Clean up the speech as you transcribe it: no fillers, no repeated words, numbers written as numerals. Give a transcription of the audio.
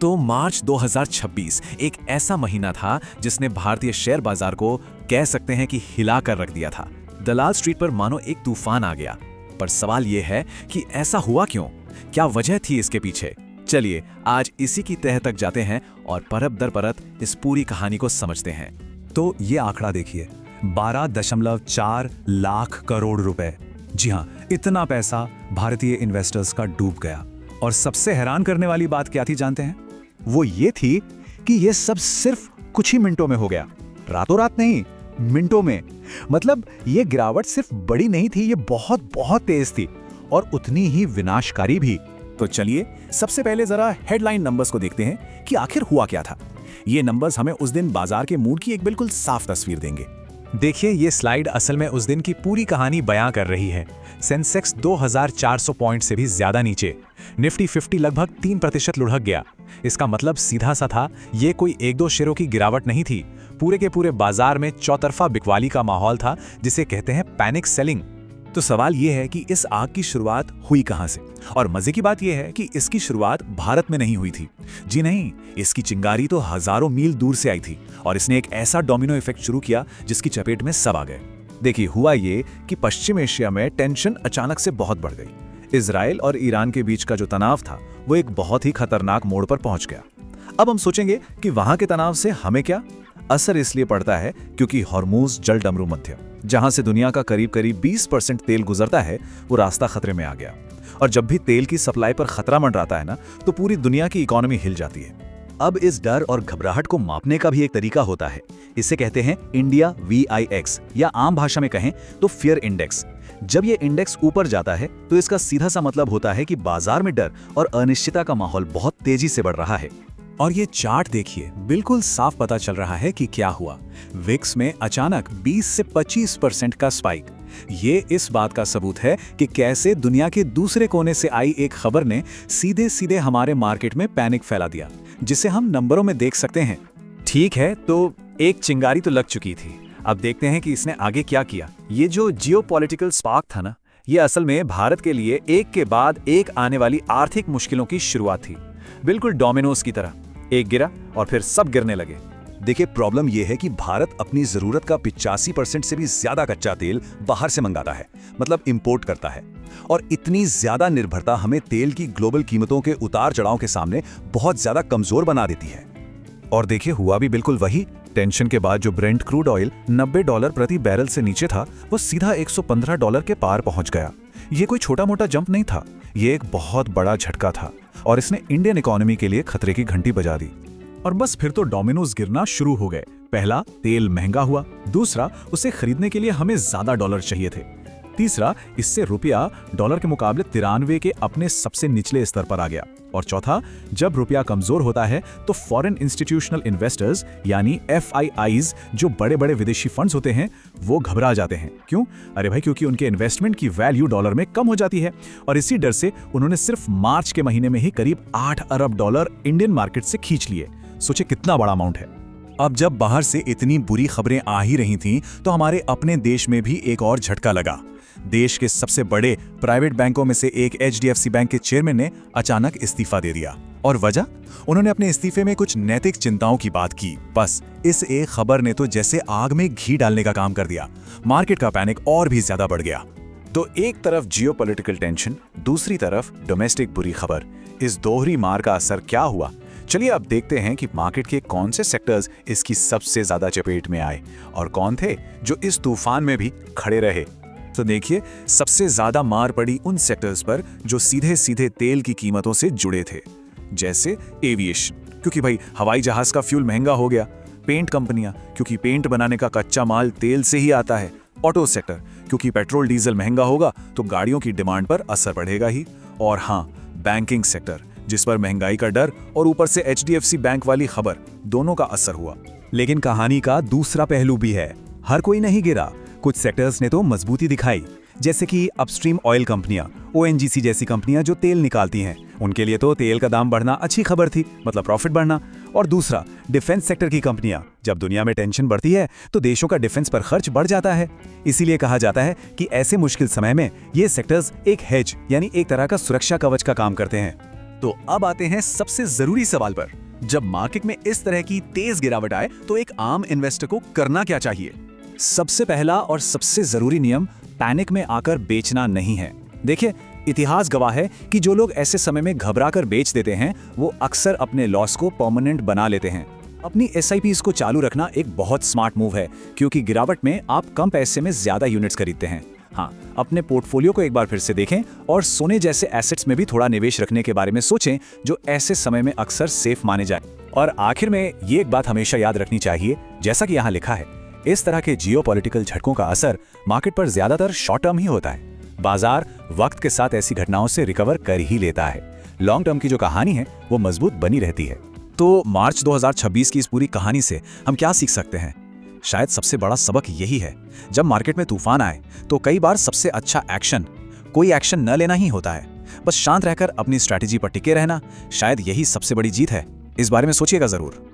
तो मार्च 2026 एक ऐसा महीना था जिसने भारतीय शेयर बाजार को कह सकते हैं कि हिला कर रख दिया था। दलाल स्ट्रीट पर मानो एक तूफान आ गया। पर सवाल यह है कि ऐसा हुआ क्यों? क्या वजह थी इसके पीछे? चलिए आज इसी की तह तक जाते हैं और परत दर परत इस पूरी कहानी को समझते हैं। तो ये आंकड़ा देखिए, 12.4 लाख करोड़ रुपए। जी हाँ, इतना पैसा भारतीय इन्वेस्टर्स का डूब गया। और सबसे हैरान करने वाली बात क्या थी जानते हैं? वो ये थी कि ये सब सिर्फ कुछ ही मिनटों में हो गया। रातों रात नहीं, मिनटों में। मतलब ये गिरावट सिर्फ बड़ी नहीं थी, ये बहुत बहुत तेज थी और उतनी ही विनाशकारी भी। तो चलिए सबसे पहले जरा हेडलाइन नंबर्स को देखते हैं कि आखिर हुआ क्या था। ये नंबर्स हमें उस दिन बाजार के मूड की एक बिल्कुल साफ तस्वीर देंगे। देखिए, ये स्लाइड असल में उस दिन की पूरी कहानी बयां कर रही है। सेंसेक्स 2400 पॉइंट से भी ज्यादा नीचे, निफ्टी 50 लगभग 3% लुढ़क गया। इसका मतलब सीधा सा था, ये कोई एक दो शेयरों की गिरावट नहीं थी। पूरे के पूरे बाजार में चौतरफा बिकवाली का माहौल था, जिसे कहते हैं पैनिक सेलिंग। तो सवाल यह है कि इस आग की शुरुआत हुई कहां से? और मजे की बात यह है कि इसकी शुरुआत भारत में नहीं हुई थी। जी नहीं, इसकी चिंगारी तो हजारों मील दूर से आई थी और इसने एक ऐसा डोमिनो इफेक्ट शुरू किया जिसकी चपेट में सब आ गए। देखिए, हुआ ये कि पश्चिम एशिया में टेंशन अचानक से बहुत बढ़ गई। इजराइल और ईरान के बीच का जो तनाव था वो एक बहुत ही खतरनाक मोड़ पर पहुंच गया। अब हम सोचेंगे कि वहां के तनाव से हमें क्या असर इसलिए पड़ता है क्योंकि हॉर्मुज जल डमरू मध्य, जहां से दुनिया का करीब 20% तेल गुजरता है, वो रास्ता खतरे में आ गया। और जब भी तेल की सप्लाई पर खतरा मंडराता है ना, तो पूरी दुनिया की इकोनॉमी हिल जाती है। अब इस डर और घबराहट को मापने का भी एक तरीका होता है। इसे कहते हैं इंडिया VIX, या आम भाषा में कहें तो फियर इंडेक्स। जब ये इंडेक्स ऊपर जाता है तो इसका सीधा सा मतलब होता है कि बाजार में डर और अनिश्चितता का माहौल बहुत तेजी से बढ़ रहा है। और ये चार्ट देखिए, बिल्कुल साफ पता चल रहा है कि क्या हुआ। विक्स में अचानक 20 से 25% का स्पाइक। ये इस बात का सबूत है कि कैसे दुनिया के दूसरे कोने से आई एक खबर ने सीधे सीधे हमारे मार्केट में पैनिक फैला दिया, जिसे हम नंबरों में देख सकते हैं। ठीक है, तो एक चिंगारी तो लग चुकी थी। अब देखते हैं कि इसने आगे क्या किया। ये जो जियोपॉलिटिकल स्पार्क था ना, ये असल में भारत के लिए एक के बाद एक आने वाली आर्थिक मुश्किलों की शुरुआत थी। बिल्कुल डोमिनोज की तरह, एक गिरा और फिर सब गिरने लगे। देखिए, प्रॉब्लम यह है कि भारत अपनी जरूरत का 85% से भी ज्यादा कच्चा तेल बाहर से मंगाता है, मतलब इंपोर्ट करता है। और इतनी ज्यादा निर्भरता हमें तेल की ग्लोबल कीमतों के उतार चढ़ाव के सामने बहुत ज्यादा कमजोर बना देती है। और देखिए, हुआ भी बिल्कुल वही। टेंशन के बाद जो ब्रेंट क्रूड ऑयल $90 प्रति बैरल से नीचे था, वो सीधा $115 के पार पहुंच गया। ये कोई छोटा मोटा जंप नहीं था, ये एक बहुत बड़ा झटका था और इसने इंडियन इकोनॉमी के लिए खतरे की घंटी बजा दी। और बस फिर तो डोमिनोज गिरना शुरू हो गए। पहला, तेल महंगा हुआ। दूसरा, उसे खरीदने के लिए हमें ज्यादा डॉलर चाहिए थे। तीसरा, इससे रुपया डॉलर के मुकाबले 93 के अपने सबसे निचले स्तर पर आ गया। और चौथा, जब रुपया कमजोर होता है तो फॉरेन इंस्टीट्यूशनल इन्वेस्टर्स यानी FIIs, जो बड़े बड़े विदेशी फंड्स होते हैं, वो घबरा जाते हैं। क्यों? अरे भाई, क्योंकि उनके इन्वेस्टमेंट की वैल्यू डॉलर में कम हो जाती है। और इसी डर से उन्होंने सिर्फ मार्च के महीने में ही करीब $8 अरब इंडियन मार्केट से खींच लिए। सोचे कितना बड़ा अमाउंट है। अब जब बाहर से इतनी बुरी खबरें आ ही रही थीं, तो हमारे अपने देश में भी एक और झटका लगा। देश के सबसे बड़े प्राइवेट बैंकों में से एक HDFC बैंक के चेयरमैन ने अचानक इस्तीफा दे दिया। और वजह? उन्होंने अपने इस्तीफे में कुछ नैतिक चिंताओं की बात की। बस इस एक खबर ने तो जैसे आग में घी डालने का काम कर दिया। मार्केट का पैनिक और भी ज्यादा बढ़ गया। तो एक तरफ जियोपॉलिटिकल टेंशन, दूसरी तरफ डोमेस्टिक बुरी खबर। इस दोहरी मार का असर क्या हुआ? चलिए अब देखते हैं कि मार्केट के कौन से सेक्टर्स इसकी सबसे ज्यादा चपेट में आए और कौन थे जो इस तूफान में भी खड़े रहे। तो देखिए, सबसे ज्यादा मार पड़ी उन सेक्टर्स पर जो सीधे सीधे तेल की कीमतों से जुड़े थे, जैसे एविएशन, क्योंकि भाई हवाई जहाज का फ्यूल महंगा हो गया। पेंट कंपनियां, क्योंकि पेंट बनाने का कच्चा माल तेल से ही आता है। ऑटो सेक्टर, क्योंकि पेट्रोल डीजल महंगा होगा तो गाड़ियों की डिमांड पर असर पड़ेगा ही। और हाँ, बैंकिंग सेक्टर, जिस पर महंगाई का डर और ऊपर से HDFC बैंक वाली खबर, दोनों का असर हुआ। लेकिन कहानी का दूसरा पहलू भी है। हर कोई नहीं गिरा, कुछ सेक्टर्स ने तो मजबूती दिखाई, जैसे कि अपस्ट्रीम ऑयल कंपनियां, ONGC जैसी कंपनियां जो तेल निकालती हैं। उनके लिए तो तेल का दाम बढ़ना अच्छी खबर थी, मतलब प्रॉफिट बढ़ना। और दूसरा, डिफेंस सेक्टर की कंपनियां। जब दुनिया में टेंशन बढ़ती है तो देशों का डिफेंस पर खर्च बढ़ जाता है। इसीलिए कहा जाता है कि ऐसे मुश्किल समय में ये सेक्टर्स एक हेज यानी एक तरह का सुरक्षा कवच का काम करते हैं। तो अब आते हैं सबसे जरूरी सवाल पर। जब मार्केट में इस तरह की तेज गिरावट आए तो एक आम इन्वेस्टर को करना क्या चाहिए? सबसे पहला और सबसे जरूरी नियम पैनिक में आकर बेचना नहीं है। देखिए, इतिहास गवाह है कि जो लोग ऐसे समय में घबराकर बेच देते हैं वो अक्सर अपने लॉस को परमानेंट बना लेते हैं। अपनी SIPs को चालू रखना एक बहुत स्मार्ट मूव है, क्योंकि गिरावट में आप कम पैसे में ज्यादा यूनिट्स खरीदते हैं। हाँ, अपने पोर्टफोलियो को एक बार फिर से देखें और सोने जैसे एसेट्स में भी थोड़ा निवेश रखने के बारे में सोचें, जो ऐसे समय में अक्सर सेफ माने जाए। और आखिर में ये एक बात हमेशा याद रखनी चाहिए, जैसा कि यहाँ लिखा है, इस तरह के जियोपॉलिटिकल झटकों का असर मार्केट पर ज्यादातर शॉर्ट टर्म ही होता है। बाजार वक्त के साथ ऐसी घटनाओं से रिकवर कर ही लेता है। लॉन्ग टर्म की जो कहानी है वो मजबूत बनी रहती है। तो मार्च 2026 की इस पूरी कहानी से हम क्या सीख सकते हैं? शायद सबसे बड़ा सबक यही है, जब मार्केट में तूफान आए तो कई बार सबसे अच्छा एक्शन कोई एक्शन न लेना ही होता है। बस शांत रहकर अपनी स्ट्रैटेजी पर टिके रहना, शायद यही सबसे बड़ी जीत है। इस बारे में सोचिएगा जरूर।